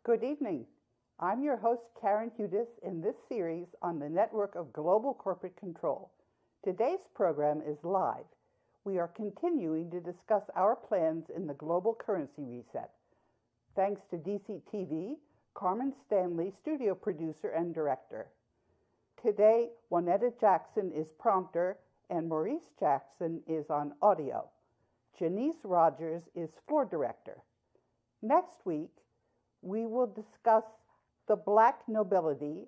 Good evening. I'm your host, Karen Hudes, in this series on the network of global corporate control. Today's program is live. We are continuing to discuss our plans in the global currency reset. Thanks to DCTV, Carmen Stanley, studio producer and director. Today, Juanetta Jackson is prompter and Maurice Jackson is on audio. Janice Rogers is floor director. Next week, we will discuss the black nobility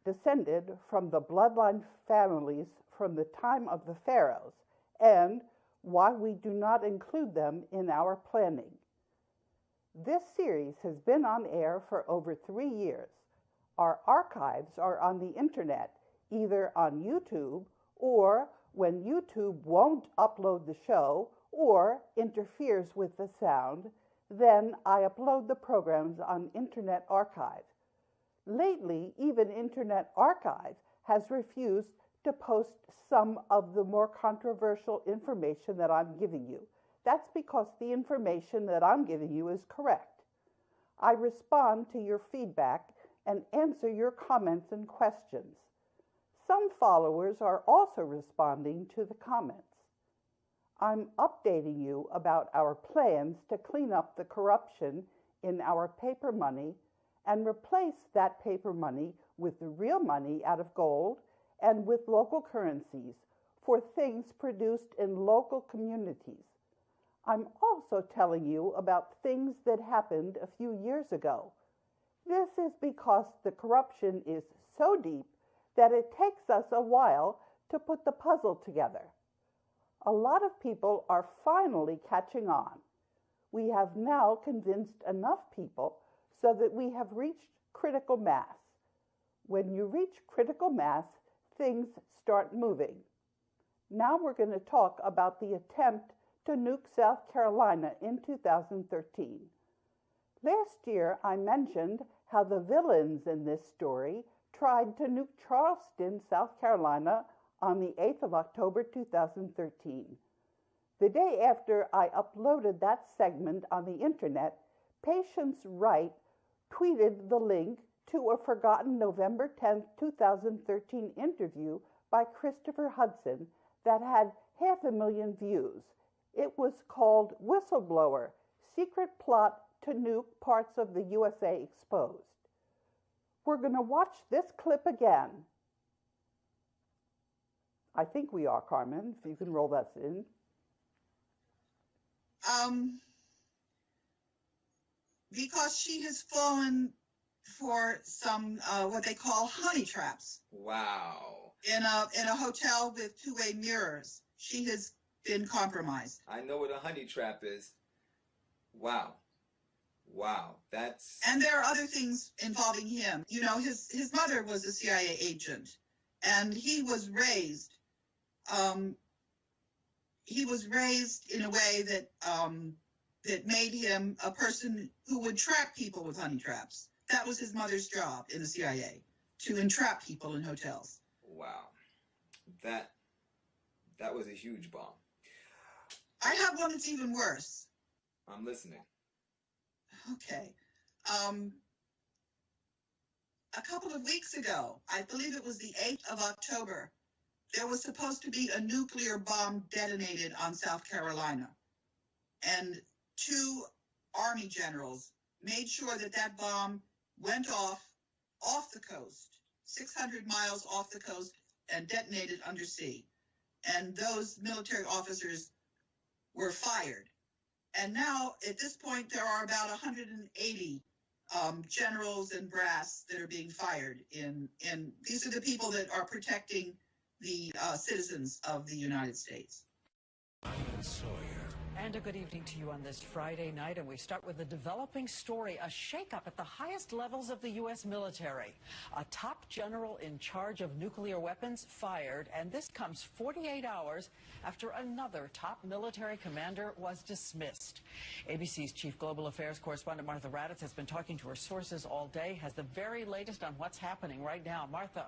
descended from the bloodline families from the time of the pharaohs and why we do not include them in our planning. This series has been on air for over 3 years. Our archives are on the internet, either on YouTube or when YouTube won't upload the show or interferes with the sound, then I upload the programs on Internet Archive. Lately, even Internet Archive has refused to post some of the more controversial information that I'm giving you. That's because the information that I'm giving you is correct. I respond to your feedback and answer your comments and questions. Some followers are also responding to the comments. I'm updating you about our plans to clean up the corruption in our paper money and replace that paper money with the real money out of gold and with local currencies for things produced in local communities. I'm also telling you about things that happened a few years ago. This is because the corruption is so deep that it takes us a while to put the puzzle together. A lot of people are finally catching on. We have now convinced enough people so that we have reached critical mass. When you reach critical mass, things start moving. Now we're going to talk about the attempt to nuke South Carolina in 2013. Last year, I mentioned how the villains in this story tried to nuke Charleston, South Carolina, on the 8th of October 2013. The day after I uploaded that segment on the internet, Patience Wright tweeted the link to a forgotten November 10, 2013 interview by Christopher Hudson that had 500,000 views. It was called Whistleblower, Secret Plot to Nuke Parts of the USA Exposed. We're going to watch this clip again. I think we are, Carmen, if you can roll that in. Because she has fallen for some what they call honey traps. Wow. In a hotel with two-way mirrors. She has been compromised. I know what a honey trap is. Wow. Wow. That's... And there are other things involving him. You know, his mother was a CIA agent, and he was raised in a way that that made him a person who would trap people with honey traps. That was his mother's job in the CIA, to entrap people in hotels. Wow. That was a huge bomb. I have one that's even worse. I'm listening. Okay. A couple of weeks ago, I believe it was the 8th of October, there was supposed to be a nuclear bomb detonated on South Carolina. And 2 Army generals made sure that that bomb went off the coast, 600 miles off the coast, and detonated undersea. And those military officers were fired. And now, at this point, there are about 180 generals and brass that are being fired. And these are the people that are protecting the citizens of the United States. And a good evening to you on this Friday night, and we start with a developing story, a shakeup at the highest levels of the U.S. military. A top general in charge of nuclear weapons fired, and this comes 48 hours after another top military commander was dismissed. ABC's chief global affairs correspondent Martha Raddatz has been talking to her sources all day, has the very latest on what's happening right now. Martha.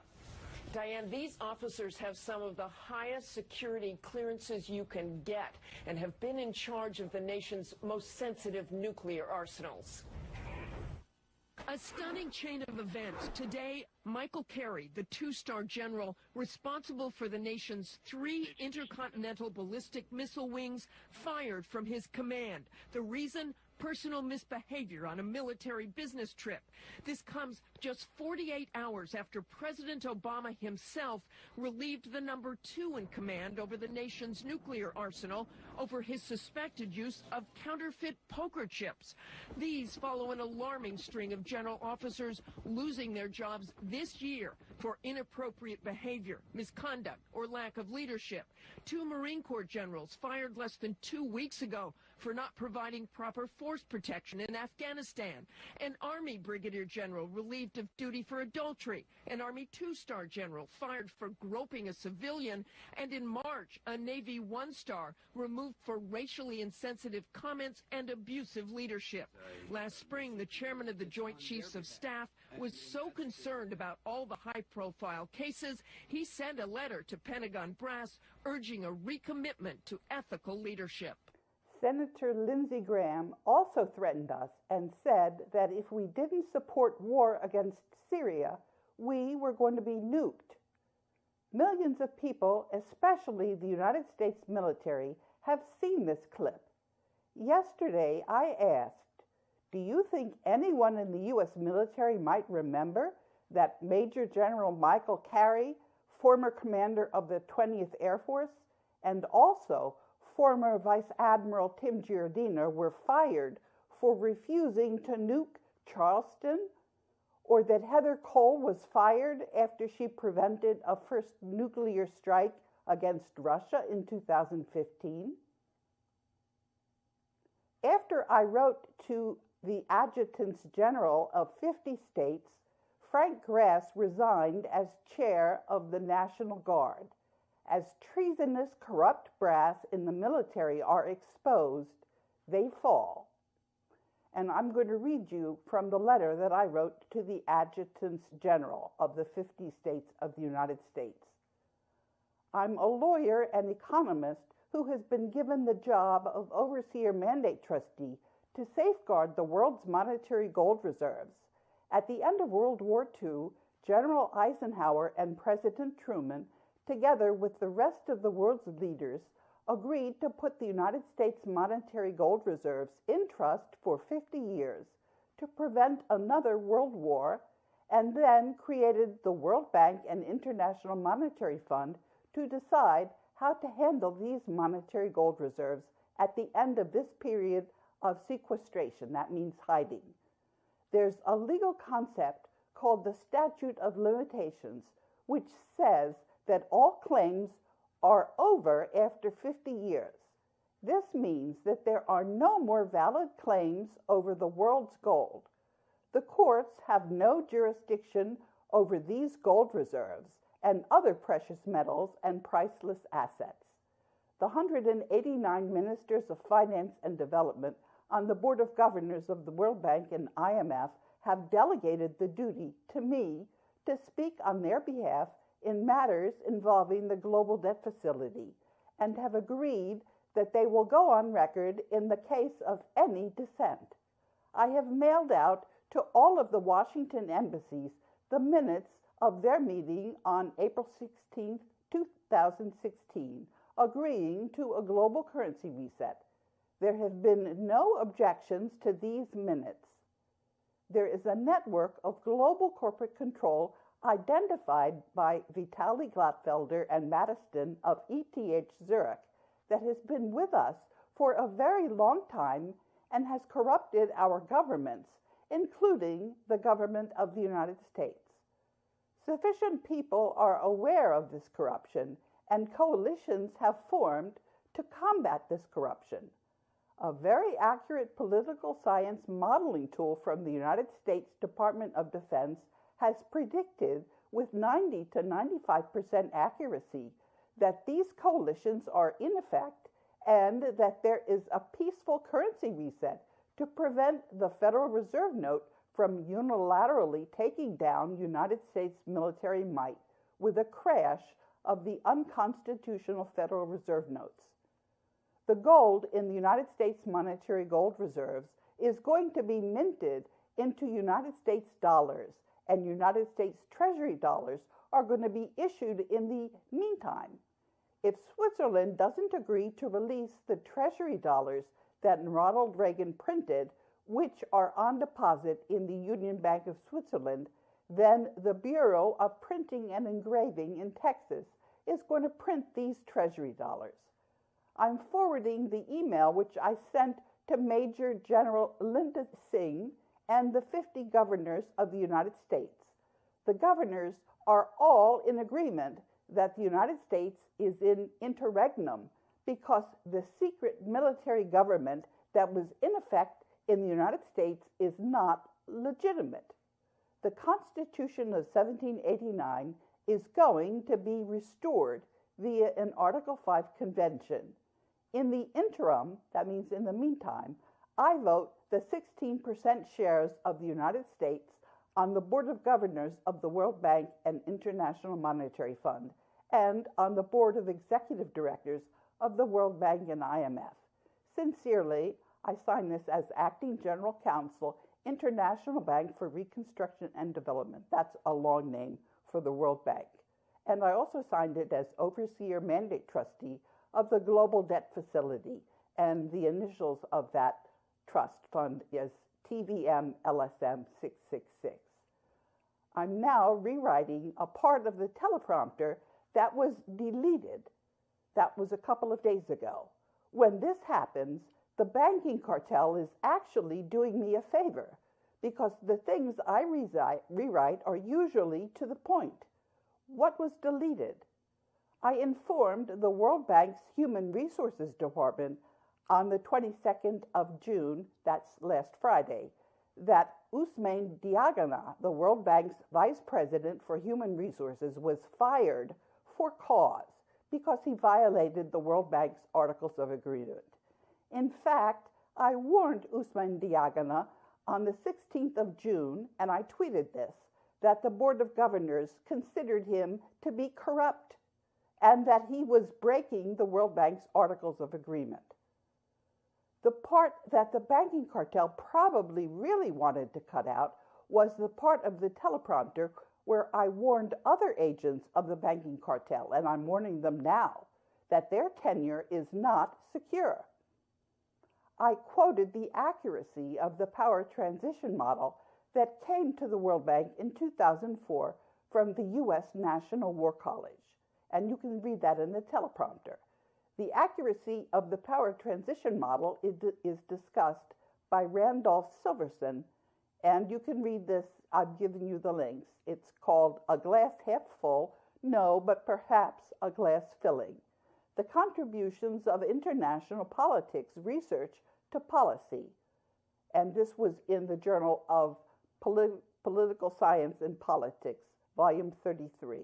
Diane, these officers have some of the highest security clearances you can get and have been in charge of the nation's most sensitive nuclear arsenals. A stunning chain of events. Today, Michael Carey, the two-star general responsible for the nation's 3 intercontinental ballistic missile wings, fired from his command. The reason? Personal misbehavior on a military business trip. This comes just 48 hours after President Obama himself relieved the number 2 in command over the nation's nuclear arsenal over his suspected use of counterfeit poker chips. These follow an alarming string of general officers losing their jobs this year for inappropriate behavior, misconduct, or lack of leadership. 2 Marine Corps generals fired less than 2 weeks ago for not providing proper force protection in Afghanistan. An Army Brigadier General relieved of duty for adultery. An Army 2-star general fired for groping a civilian. And in March, a Navy 1-star removed for racially insensitive comments and abusive leadership. Last spring, the chairman of the Joint Chiefs of Staff was so concerned about all the high-profile cases, he sent a letter to Pentagon brass urging a recommitment to ethical leadership. Senator Lindsey Graham also threatened us and said that if we didn't support war against Syria, we were going to be nuked. Millions of people, especially the United States military, have seen this clip. Yesterday, I asked, do you think anyone in the U.S. military might remember that Major General Michael Carey, former commander of the 20th Air Force, and also former Vice Admiral Tim Giardina were fired for refusing to nuke Charleston, or that Heather Cole was fired after she prevented a first nuclear strike against Russia in 2015? After I wrote to the adjutants general of 50 states, Frank Grass resigned as chair of the National Guard. As treasonous, corrupt brass in the military are exposed, they fall. And I'm going to read you from the letter that I wrote to the adjutants general of the 50 states of the United States. I'm a lawyer and economist who has been given the job of overseer mandate trustee to safeguard the world's monetary gold reserves. At the end of World War II, General Eisenhower and President Truman, together with the rest of the world's leaders, agreed to put the United States monetary gold reserves in trust for 50 years to prevent another world war, and then created the World Bank and International Monetary Fund to decide how to handle these monetary gold reserves at the end of this period of sequestration. That means hiding. There's a legal concept called the Statute of Limitations, which says that all claims are over after 50 years. This means that there are no more valid claims over the world's gold. The courts have no jurisdiction over these gold reserves and other precious metals and priceless assets. The 189 ministers of finance and development on the Board of Governors of the World Bank and IMF have delegated the duty to me to speak on their behalf in matters involving the global debt facility, and have agreed that they will go on record in the case of any dissent. I have mailed out to all of the Washington embassies the minutes of their meeting on April 16, 2016, agreeing to a global currency reset. There have been no objections to these minutes. There is a network of global corporate control identified by Vitali Glatfelder and Madison of ETH Zurich that has been with us for a very long time and has corrupted our governments, including the government of the United States. Sufficient people are aware of this corruption, and coalitions have formed to combat this corruption. A very accurate political science modeling tool from the United States Department of Defense has predicted with 90 to 95% accuracy that these coalitions are in effect and that there is a peaceful currency reset to prevent the Federal Reserve note from unilaterally taking down United States military might with a crash of the unconstitutional Federal Reserve notes. The gold in the United States monetary gold reserves is going to be minted into United States dollars, and United States Treasury dollars are going to be issued in the meantime. If Switzerland doesn't agree to release the Treasury dollars that Ronald Reagan printed, which are on deposit in the Union Bank of Switzerland, then the Bureau of Printing and Engraving in Texas is going to print these Treasury dollars. I'm forwarding the email which I sent to Major General Linda Singh and the 50 governors of the United States. The governors are all in agreement that the United States is in interregnum because the secret military government that was in effect in the United States is not legitimate. The Constitution of 1789 is going to be restored via an Article 5 convention. In the interim, that means in the meantime, I vote the 16% shares of the United States on the Board of Governors of the World Bank and International Monetary Fund, and on the Board of Executive Directors of the World Bank and IMF. Sincerely, I sign this as Acting General Counsel, International Bank for Reconstruction and Development. That's a long name for the World Bank. And I also signed it as Overseer Mandate Trustee of the Global Debt Facility, and the initials of that trust fund is TVM LSM 666. I'm now rewriting a part of the teleprompter that was deleted. That was a couple of days ago. When this happens, the banking cartel is actually doing me a favor because the things I rewrite are usually to the point. What was deleted? I informed the World Bank's Human Resources Department on the 22nd of June, that's last Friday, that Ousmane Diagana, the World Bank's Vice President for Human Resources, was fired for cause because he violated the World Bank's Articles of Agreement. In fact, I warned Ousmane Diagana on the 16th of June, and I tweeted this, that the Board of Governors considered him to be corrupt and that he was breaking the World Bank's Articles of Agreement. The part that the banking cartel probably really wanted to cut out was the part of the teleprompter where I warned other agents of the banking cartel, and I'm warning them now, that their tenure is not secure. I quoted the accuracy of the power transition model that came to the World Bank in 2004 from the U.S. National War College, and you can read that in the teleprompter. The accuracy of the power transition model is discussed by Randolph Silverson, and you can read this. I've given you the links. It's called A Glass Half Full, No, but Perhaps a Glass Filling. The Contributions of International Politics Research to Policy. And this was in the Journal of Political Science and Politics, Volume 33.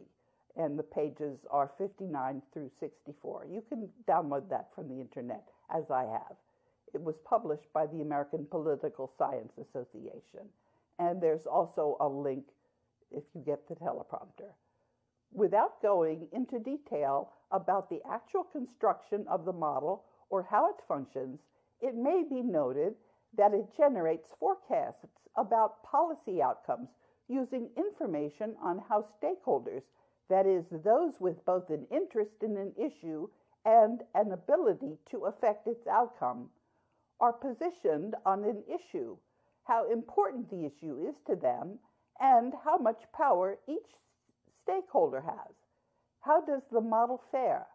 And the pages are 59 through 64. You can download that from the internet, as I have. It was published by the American Political Science Association. And there's also a link if you get the teleprompter. Without going into detail about the actual construction of the model or how it functions, it may be noted that it generates forecasts about policy outcomes using information on how stakeholders, that is, those with both an interest in an issue and an ability to affect its outcome, are positioned on an issue, how important the issue is to them, and how much power each stakeholder has. How does the model fare?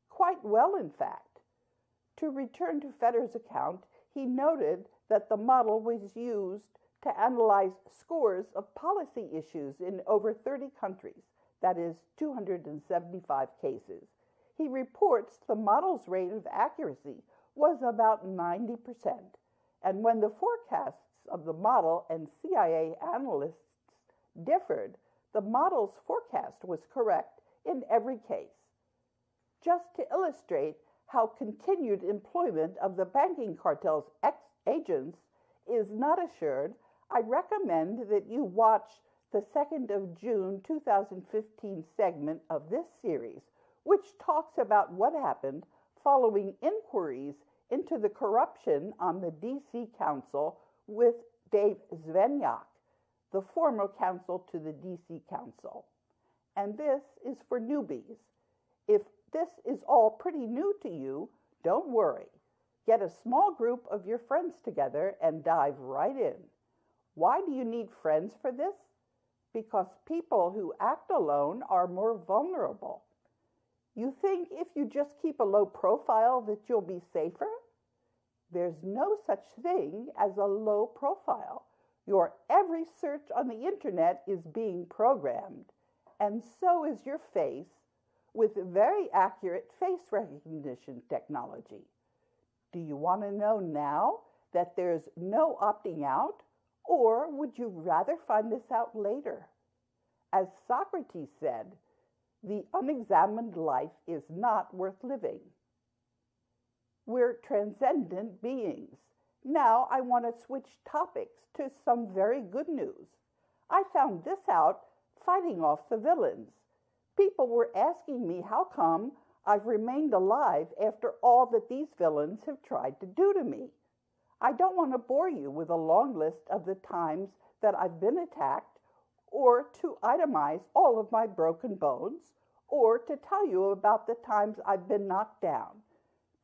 Quite well, in fact. To return to Fetter's account, he noted that the model was used to analyze scores of policy issues in over 30 countries, that is, 275 cases. He reports the model's rate of accuracy was about 90%, and when the forecasts of the model and CIA analysts differed, the model's forecast was correct in every case. Just to illustrate how continued employment of the banking cartel's agents is not assured, I recommend that you watch the 2nd of June 2015 segment of this series, which talks about what happened following inquiries into the corruption on the D.C. Council with Dave Svenyak, the former counsel to the D.C. Council. And this is for newbies. If this is all pretty new to you, don't worry. Get a small group of your friends together and dive right in. Why do you need friends for this? Because people who act alone are more vulnerable. You think if you just keep a low profile that you'll be safer? There's no such thing as a low profile. Your every search on the internet is being programmed, and so is your face with very accurate face recognition technology. Do you want to know now that there's no opting out, or would you rather find this out later? As Socrates said, the unexamined life is not worth living. We're transcendent beings. Now I want to switch topics to some very good news. I found this out fighting off the villains. People were asking me how come I've remained alive after all that these villains have tried to do to me. I don't want to bore you with a long list of the times that I've been attacked, or to itemize all of my broken bones, or to tell you about the times I've been knocked down.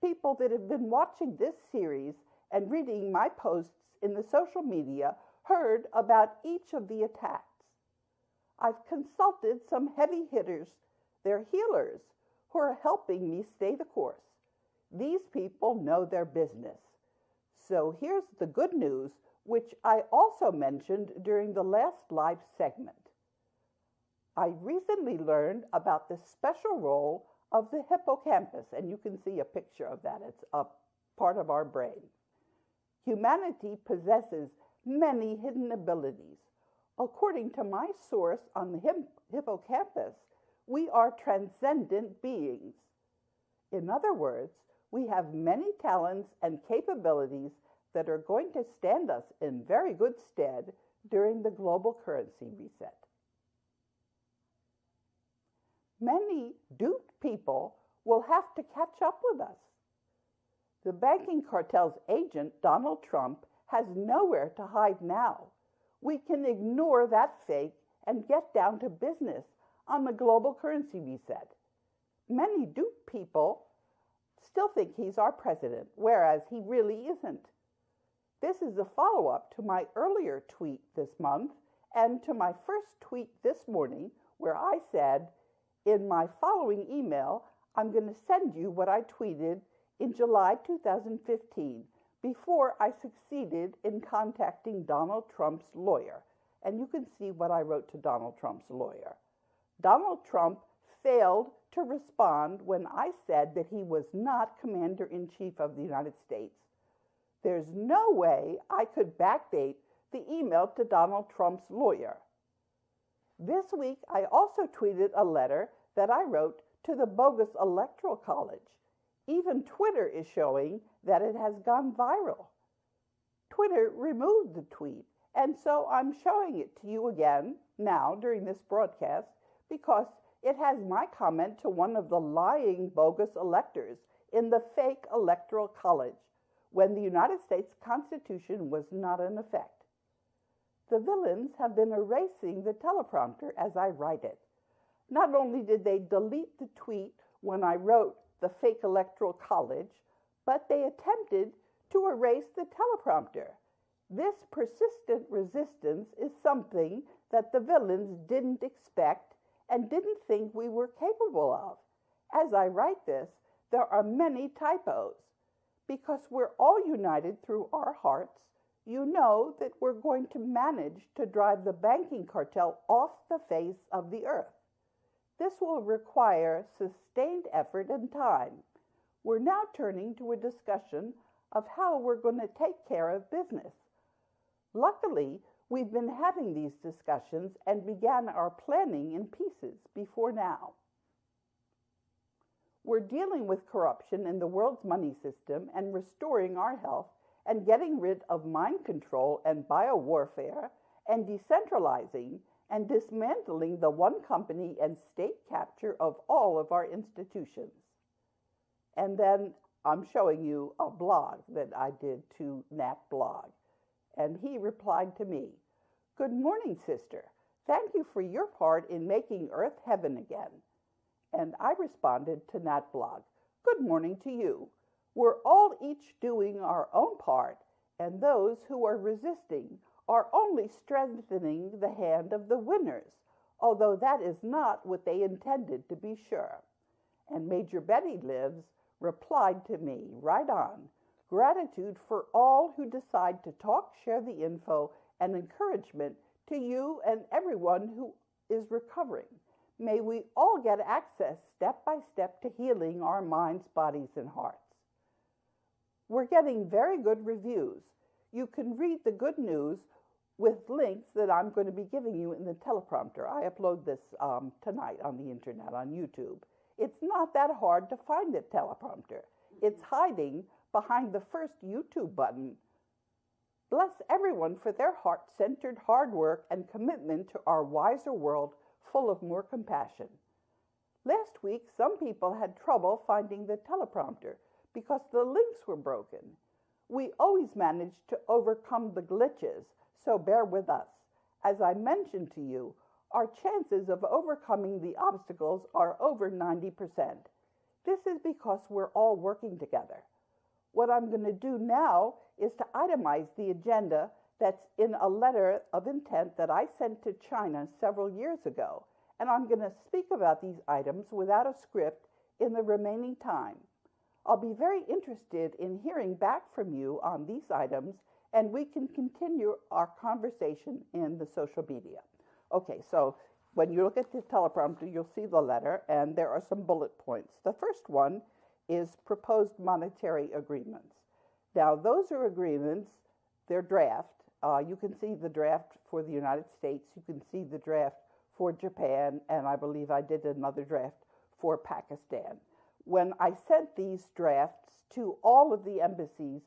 People that have been watching this series and reading my posts in the social media heard about each of the attacks. I've consulted some heavy hitters, they're healers, who are helping me stay the course. These people know their business. So here's the good news, which I also mentioned during the last live segment. I recently learned about the special role of the hippocampus, and you can see a picture of that. It's a part of our brain. Humanity possesses many hidden abilities. According to my source on the hippocampus, we are transcendent beings. In other words, we have many talents and capabilities that are going to stand us in very good stead during the global currency reset. Many duped people will have to catch up with us. The banking cartel's agent, Donald Trump, has nowhere to hide now. We can ignore that fake and get down to business on the global currency reset. Many duped people still think he's our president, whereas he really isn't. This is a follow-up to my earlier tweet this month and to my first tweet this morning, where I said, in my following email, I'm going to send you what I tweeted in July 2015, before I succeeded in contacting Donald Trump's lawyer. And you can see what I wrote to Donald Trump's lawyer. Donald Trump failed to respond when I said that he was not Commander-in-Chief of the United States. There's no way I could backdate the email to Donald Trump's lawyer. This week, I also tweeted a letter that I wrote to the bogus Electoral College. Even Twitter is showing that it has gone viral. Twitter removed the tweet, and so I'm showing it to you again now during this broadcast because it has my comment to one of the lying bogus electors in the fake Electoral College when the United States Constitution was not in effect. The villains have been erasing the teleprompter as I write it. Not only did they delete the tweet when I wrote the fake Electoral College, but they attempted to erase the teleprompter. This persistent resistance is something that the villains didn't expect and didn't think we were capable of. As I write this, there are many typos. Because we're all united through our hearts, you know that we're going to manage to drive the banking cartel off the face of the earth. This will require sustained effort and time. We're now turning to a discussion of how we're going to take care of business. Luckily, we've been having these discussions and began our planning in pieces before now. We're dealing with corruption in the world's money system and restoring our health and getting rid of mind control and biowarfare and decentralizing and dismantling the one company and state capture of all of our institutions. And then I'm showing you a blog that I did to Nat Blog. and he replied to me, "Good morning, sister. Thank you for your part in making Earth heaven again." And I responded to that blog, "Good morning to you. We're all each doing our own part, and those who are resisting are only strengthening the hand of the winners, although that is not what they intended, to be sure." And Major Betty Lives replied to me, right on, "Gratitude for all who decide to talk, share the info, and encouragement to you and everyone who is recovering. May we all get access step by step to healing our minds, bodies, and hearts." We're getting very good reviews. You can read the good news with links that I'm going to be giving you in the teleprompter. I upload this tonight on the internet, on YouTube. It's not that hard to find the teleprompter. It's hiding behind the first YouTube button. Bless everyone for their heart-centered hard work and commitment to our wiser world full of more compassion. Last week, some people had trouble finding the teleprompter because the links were broken. We always manage to overcome the glitches, so bear with us. As I mentioned to you, our chances of overcoming the obstacles are over 90%. This is because we're all working together. What I'm going to do now is to itemize the agenda that's in a letter of intent that I sent to China several years ago, and I'm going to speak about these items without a script in the remaining time. I'll be very interested in hearing back from you on these items, and we can continue our conversation in the social media. Okay, so when you look at the teleprompter, you'll see the letter, and there are some bullet points. The first one is proposed monetary agreements. Now, those are agreements, they're draft. You can see the draft for the United States. You can see the draft for Japan, and I believe I did another draft for Pakistan. When I sent these drafts to all of the embassies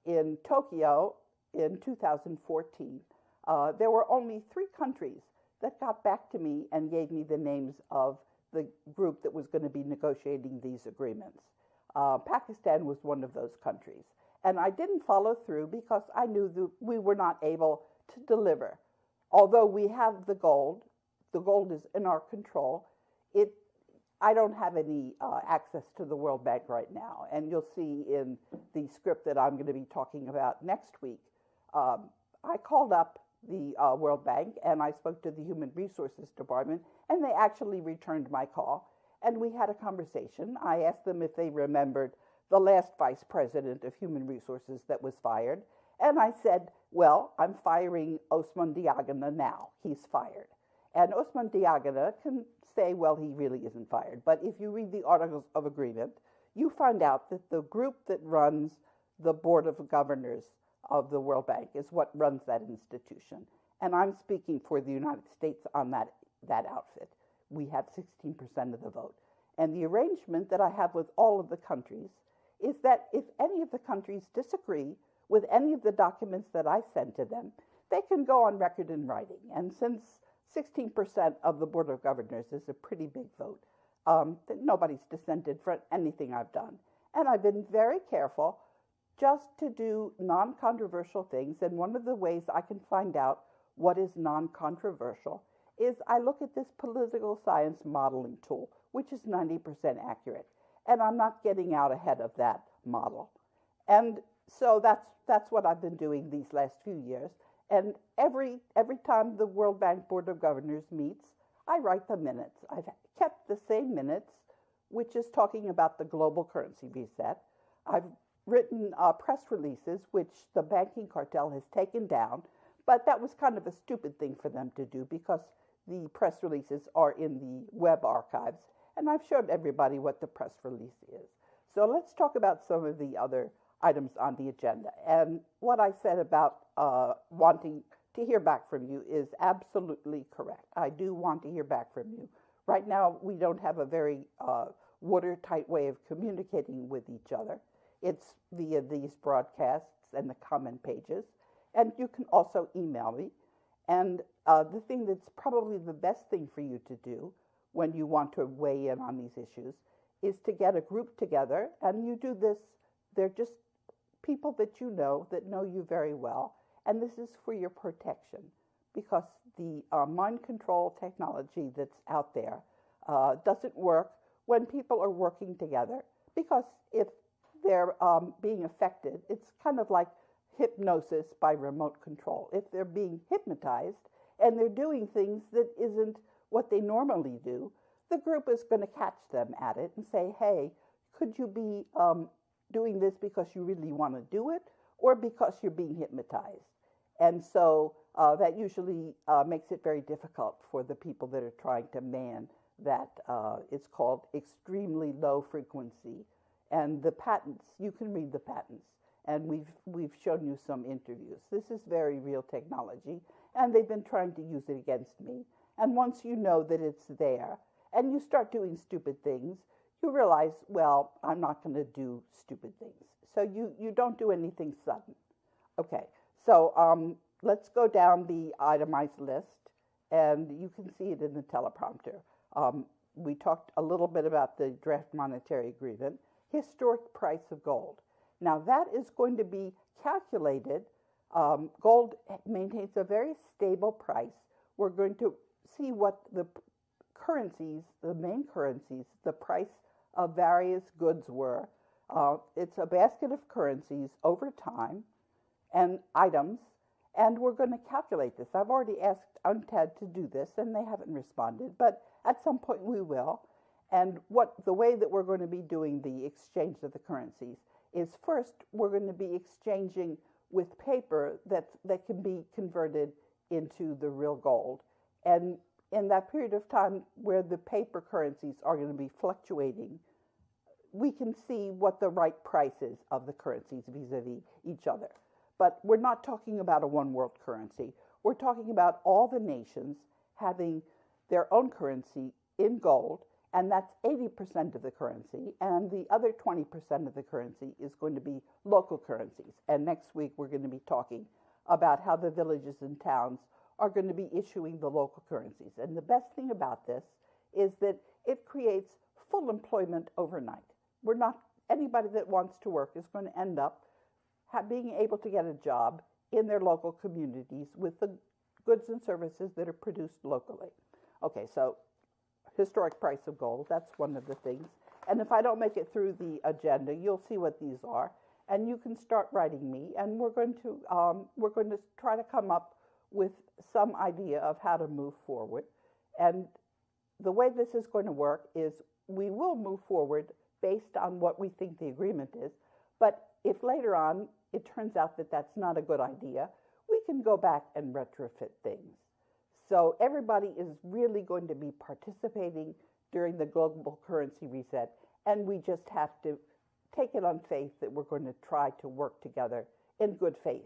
in Tokyo in 2014, there were only 3 countries that got back to me and gave me the names of the group that was going to be negotiating these agreements. Pakistan was one of those countries. And I didn't follow through because I knew that we were not able to deliver. Although we have the gold is in our control, I don't have any access to the World Bank right now. And you'll see in the script that I'm going to be talking about next week, I called up the World Bank and I spoke to the Human Resources Department, and they actually returned my call. And we had a conversation. I asked them if they remembered the last vice president of Human Resources that was fired. And I said, well, I'm firing Osman Diagana now. He's fired. And Osman Diagana can say, well, he really isn't fired. But if you read the Articles of Agreement, you find out that the group that runs the Board of Governors of the World Bank is what runs that institution. And I'm speaking for the United States on that outfit. We have 16% of the vote. And the arrangement that I have with all of the countries is that if any of the countries disagree with any of the documents that I send to them, they can go on record in writing. And since 16% of the Board of Governors is a pretty big vote, nobody's dissented for anything I've done. And I've been very careful just to do non-controversial things. And one of the ways I can find out what is non-controversial is I look at this political science modeling tool, which is 90% accurate. And I'm not getting out ahead of that model. And so that's what I've been doing these last few years. And every time the World Bank Board of Governors meets, I write the minutes. I've kept the same minutes, which is talking about the global currency reset. I've written press releases, which the banking cartel has taken down, but that was kind of a stupid thing for them to do because the press releases are in the web archives, and I've showed everybody what the press release is. So let's talk about some of the other items on the agenda. And what I said about wanting to hear back from you is absolutely correct. I do want to hear back from you. Right now, we don't have a very watertight way of communicating with each other. It's via these broadcasts and the comment pages. And you can also email me. And the thing that's probably the best thing for you to do when you want to weigh in on these issues is to get a group together. And you do this, they're just people that you know you very well. and this is for your protection, because the mind control technology that's out there doesn't work when people are working together, because if they're being affected, it's kind of like hypnosis by remote control. If they're being hypnotized and they're doing things that isn't what they normally do, the group is going to catch them at it and say, hey, could you be doing this because you really want to do it or because you're being hypnotized? And so that usually makes it very difficult for the people that are trying to man that. It's called extremely low frequency. And the patents, you can read the patents. And we've shown you some interviews. This is very real technology, and they've been trying to use it against me. And once you know that it's there, and you start doing stupid things, you realize, well, I'm not going to do stupid things. So you don't do anything sudden. Okay, so let's go down the itemized list, and you can see it in the teleprompter. We talked a little bit about the draft monetary agreement, historic price of gold. Now, that is going to be calculated. Gold maintains a very stable price. We're going to see what the currencies, the main currencies, the price of various goods were. It's a basket of currencies over time and items, and we're going to calculate this. I've already asked UNTAD to do this, and they haven't responded, but at some point we will. And the way that we're going to be doing the exchange of the currencies is, first, we're going to be exchanging with paper that can be converted into the real gold. And in that period of time where the paper currencies are going to be fluctuating, we can see what the right price is of the currencies vis-a-vis each other. But we're not talking about a one world currency. We're talking about all the nations having their own currency in gold, and that's 80% of the currency, and the other 20% of the currency is going to be local currencies. And next week we're going to be talking about how the villages and towns are going to be issuing the local currencies. And the best thing about this is that it creates full employment overnight. Anybody that wants to work is going to end up being able to get a job in their local communities with the goods and services that are produced locally. Okay, so historic price of gold, that's one of the things. And if I don't make it through the agenda, you'll see what these are, and you can start writing me, and we're going to try to come up with some idea of how to move forward. And the way this is going to work is we will move forward based on what we think the agreement is, but if later on it turns out that that's not a good idea, we can go back and retrofit things. So everybody is really going to be participating during the global currency reset, and we just have to take it on faith that we're going to try to work together in good faith.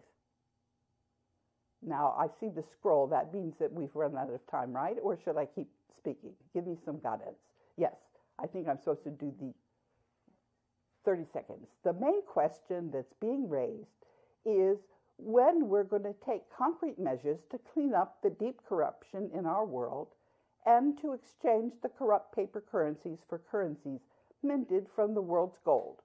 Now, I see the scroll. That means that we've run out of time, right? Or should I keep speaking? Give me some guidance. Yes, I think I'm supposed to do the 30 seconds. The main question that's being raised is when we're going to take concrete measures to clean up the deep corruption in our world and to exchange the corrupt paper currencies for currencies minted from the world's gold.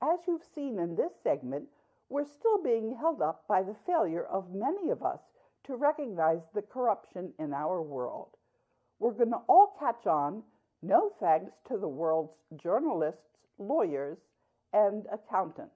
As you've seen in this segment, we're still being held up by the failure of many of us to recognize the corruption in our world. We're going to all catch on, no thanks to the world's journalists, lawyers, and accountants.